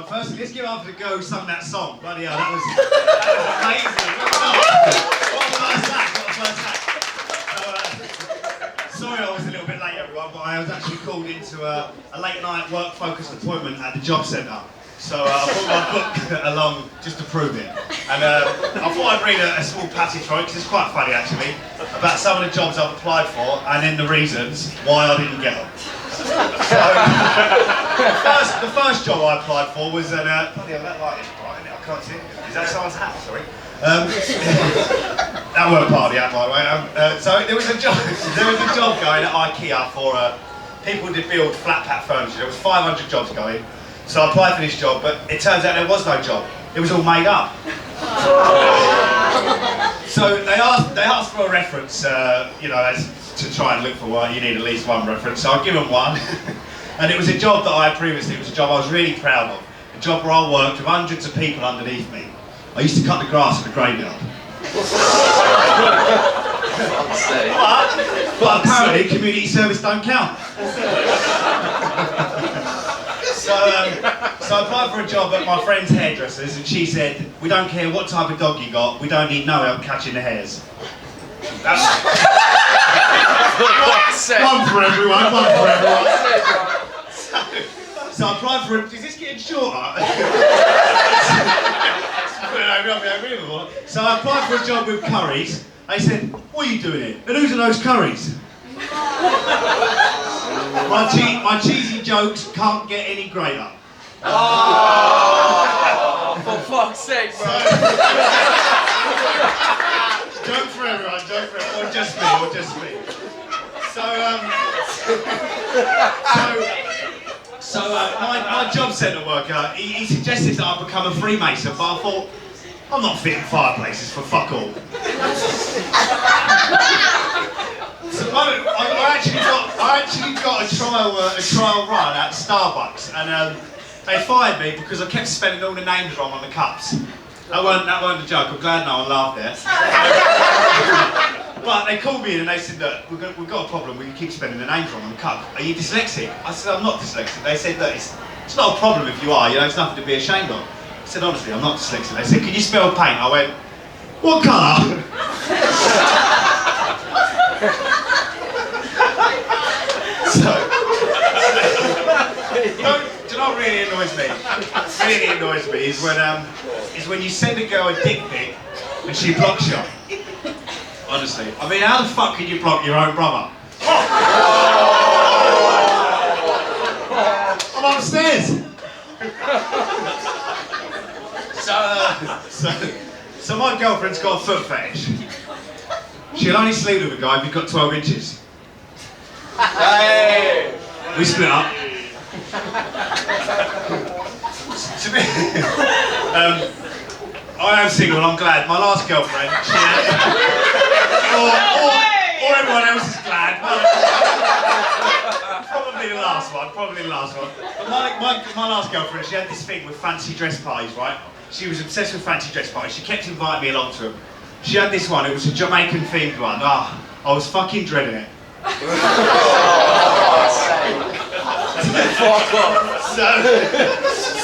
everyone. Firstly, let's give it up for the girl who sung that song. Bloody hell, that was amazing. What a first act, what a first act. Sorry I was a little bit late, everyone, but I was actually called into a late night work-focused appointment at the job centre. So I brought my book along just to prove it. And I thought I'd read a small passage from it, because it's quite funny actually, about some of the jobs I've applied for and then the reasons why I didn't get them. So, the first job I applied for was an... bloody hell, that light is bright, isn't it? I can't see it. Is that someone's hat? Sorry. That weren't part of the hat, by the way. So there was a job going at IKEA for people to build flat pack furniture. There was 500 jobs going. So I applied for this job, but it turns out there was no job. It was all made up. So they asked for a reference, you know, to try and look for one. You need at least one reference. So I give them one, and it was a job that I had previously. It was a job I was really proud of. A job where I worked with hundreds of people underneath me. I used to cut the grass at the graveyard. but apparently, community service don't count. So I applied for a job at my friend's hairdresser's, and she said, "We don't care what type of dog you got, we don't need no help catching the hairs." One for everyone, one for everyone. So I applied for is this getting shorter? So I applied for a job with Currys. They said, "What are you doing here? And who's in those curries?" My cheesy jokes can't get any greater. Oh, for fuck's sake, bro. Joke for everyone, joke for everyone. Or just me, or just me. So my job centre worker, he suggested that I become a Freemason, but I thought, I'm not fitting fireplaces for fuck all. So I actually got a trial run at Starbucks, and they fired me because I kept spelling all the names wrong on the cups. That weren't a joke. I'm glad no one laughed there. But they called me in and they said, "Look, we've got a problem. We keep spelling the names wrong on the cup. Are you dyslexic?" I said, "I'm not dyslexic." They said, "Look, it's not a problem if you are. You know, it's nothing to be ashamed of." I said, "Honestly, I'm not dyslexic." They said, "Can you spell paint?" I went, "What colour?" So, do you know what really annoys me? Really annoys me is when you send a girl a dick pic and she blocks you. Honestly, I mean, how the fuck can you block your own brother? I'm upstairs. So my girlfriend's got a foot fetish. She'll only sleep with a guy if you've got 12 inches. Hey. We split up. I am single, I'm glad. My last girlfriend, she had, or everyone else is glad. Probably the last one, probably the last one. But my last girlfriend, she had this thing with fancy dress parties, right? She was obsessed with fancy dress parties. She kept inviting me along to them. She had this one, it was a Jamaican themed one. I was fucking dreading it.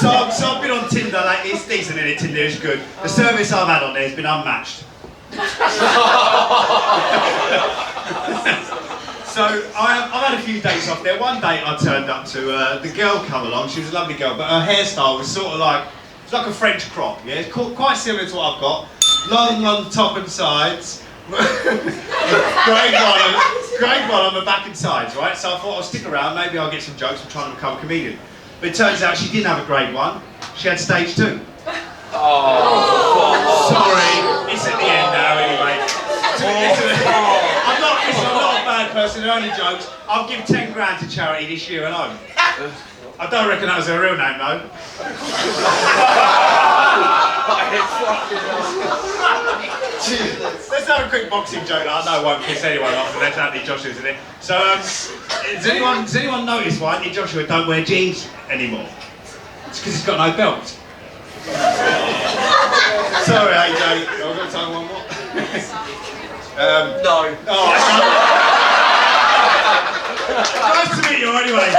So I've been on Tinder, like, it's decent in it, Tinder is good. The service I've had on there has been unmatched. So I've had a few dates off there. One date I turned up to, the girl come along, she was a lovely girl, but her hairstyle was sort of like, it's like a French crop, yeah? It's quite similar to what I've got. Long on the top and sides. grade one on the back and sides, right? So I thought I'll stick around, maybe I'll get some jokes from trying to become a comedian. But it turns out she didn't have a grade 1, she had stage 2. Oh. Sorry, it's at the end now anyway. I'm not a bad person who only jokes. I'll give 10 grand to charity this year alone. I don't reckon that was her real name though. Let's have a quick boxing joke that I know won't piss anyone off, and that's Anthony Joshua's in it. So, does anyone notice why Anthony Joshua don't wear jeans anymore? It's because he's got no belt. Sorry, AJ. I've got time one more. No. Oh, nice to meet you anyway.